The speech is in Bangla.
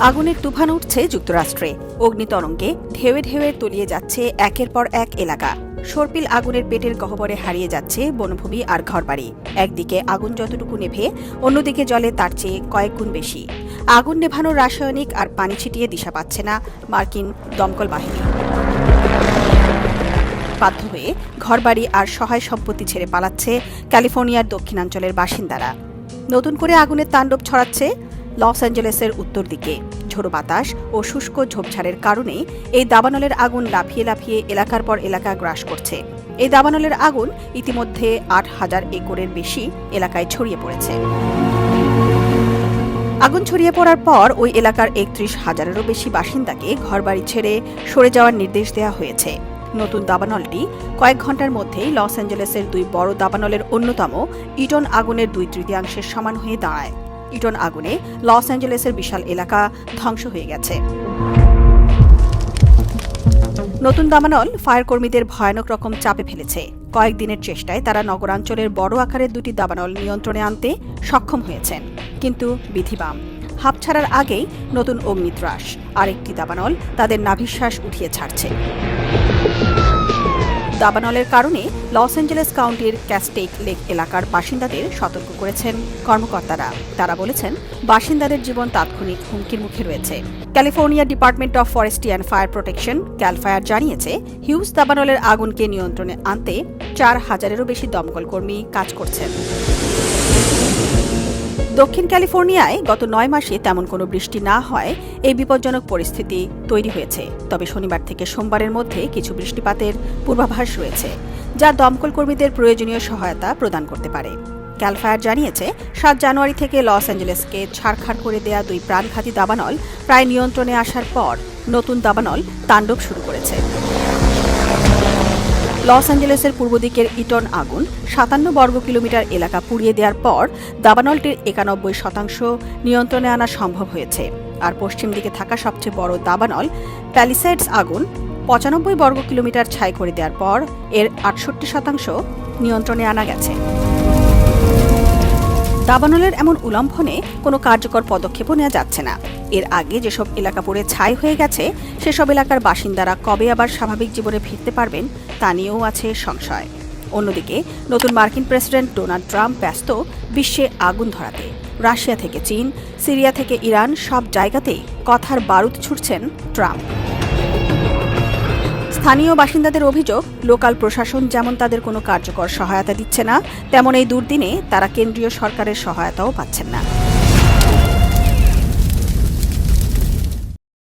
আগুনের তুফান উঠছে যুক্তরাষ্ট্রে। অগ্নিতরঙ্গে ঢেউয়ে ঢেউয়ে তলিয়ে যাচ্ছে একের পর এক এলাকা। সর্পিল আগুনের পেটের গহ্বরে হারিয়ে যাচ্ছে বনভূমি আর ঘরবাড়ি। একদিকে আগুন যতটুকু নেভে, অন্যদিকে জলে তার চেয়ে কয়েক গুণ বেশি। আগুন নেভানোর রাসায়নিক আর পানি ছিটিয়ে দিশা পাচ্ছে না মার্কিন দমকল বাহিনী। বাধ্য হয়ে ঘরবাড়ি আর সহায় সম্পত্তি ছেড়ে পালাচ্ছে ক্যালিফোর্নিয়ার দক্ষিণাঞ্চলের বাসিন্দারা। নতুন করে আগুনের তাণ্ডব ছড়াচ্ছে লস অ্যাঞ্জেলেসের উত্তর দিকে। ঝোড়ো বাতাস ও শুষ্ক ঝোপঝাড়ের কারণে এই দাবানলের আগুন লাফিয়ে লাফিয়ে এলাকার পর এলাকা গ্রাস করছে। এই দাবানলের আগুন ইতিমধ্যে ৮,০০০ একরের বেশি এলাকায় ছড়িয়ে পড়েছে। আগুন ছড়িয়ে পড়ার পর ওই এলাকার ৩১,০০০-এরও বেশি বাসিন্দাকে ঘরবাড়ি ছেড়ে সরে যাওয়ার নির্দেশ দেওয়া হয়েছে। নতুন দাবানলটি কয়েক ঘন্টার মধ্যেই লস অ্যাঞ্জেলেসের দুই বড় দাবানলের অন্যতম ইটন আগুনের ২/৩ সমান হয়ে দাঁড়ায়। ইটন আগুনে লস অ্যাঞ্জেলেসের বিশাল এলাকা ধ্বংস হয়ে গেছে। নতুন দাবানল ফায়ার কর্মীদের ভয়ানক রকম চাপে ফেলেছে। কয়েকদিনের চেষ্টায় তারা নগরাঞ্চলের বড় আকারের দুটি দাবানল নিয়ন্ত্রণে আনতে সক্ষম হয়েছেন, কিন্তু বিধিবাম। হাঁপ ছাড়ার আগেই নতুন অগ্নিত্রাস। আরেকটি দাবানল তাদের নাভিশ্বাস উঠিয়ে ছাড়ছে। দাবানলের কারণে লস অ্যাঞ্জেলেস কাউন্টির ক্যাস্টেক লেক এলাকার বাসিন্দাদের সতর্ক করেছেন কর্মকর্তারা। তারা বলেছেন, বাসিন্দাদের জীবন তাৎক্ষণিক হুমকির মুখে রয়েছে। California Department of Forestry and Fire Protection Cal Fire জানিয়েছে, হিউজ দাবানলের আগুনকে নিয়ন্ত্রণে আনতে ৪,০০০-এরও বেশি দমকল কর্মী কাজ করছেন। দক্ষিণ ক্যালিফোর্নিয়ায় গত ৯ মাসে তেমন কোনো বৃষ্টি না হয় এই বিপজ্জনক পরিস্থিতি তৈরি হয়েছে। তবে শনিবার থেকে সোমবারের মধ্যে কিছু বৃষ্টিপাতের পূর্বাভাস রয়েছে, যা দমকল কর্মীদের প্রয়োজনীয় সহায়তা প্রদান করতে পারে। ক্যাল ফায়ার জানিয়েছে, ৭ জানুয়ারি থেকে লস অ্যাঞ্জেলেসকে ছাড়খাড় করে দেয়া দুই প্রাণঘাতী দাবানল প্রায় নিয়ন্ত্রণে আসার পর নতুন দাবানল তাণ্ডব শুরু করেছে। লস অ্যাঞ্জেলেসের পূর্ব দিকের ইটন আগুন ৫৭ বর্গ কিলোমিটার এলাকা পুড়িয়ে দেওয়ার পর দাবানলটির ৯১% নিয়ন্ত্রণে আনা সম্ভব হয়েছে। আর পশ্চিম দিকে থাকা সবচেয়ে বড় দাবানল প্যালিসেডস আগুন ৯৫ বর্গ কিলোমিটার ছাই করে দেওয়ার পর এর ৬৮% নিয়ন্ত্রণে আনা গেছে। দাবানলের এমন উল্লঙ্ঘনে কোনো কার্যকর পদক্ষেপও নেওয়া যাচ্ছে না। এর আগে যেসব এলাকা পুড়ে ছাই হয়ে গেছে, সেসব এলাকার বাসিন্দারা কবে আবার স্বাভাবিক জীবনে ফিরতে পারবেন তা নিয়েও আছে সংশয়। অন্যদিকে নতুন মার্কিন প্রেসিডেন্ট ডোনাল্ড ট্রাম্প ব্যস্ত বিশ্বে আগুন ধরাতে। রাশিয়া থেকে চীন, সিরিয়া থেকে ইরান, সব জায়গাতেই কথার বারুদ ছুড়ছেন ট্রাম্প। স্থানীয় বাসিন্দাদের অভিযোগ, লোকাল প্রশাসন যেমন তাদের কোনো কার্যকর সহায়তা দিচ্ছে না, তেমন এই দুর্দিনে তারা কেন্দ্রীয় সরকারের সহায়তাও পাচ্ছেন না।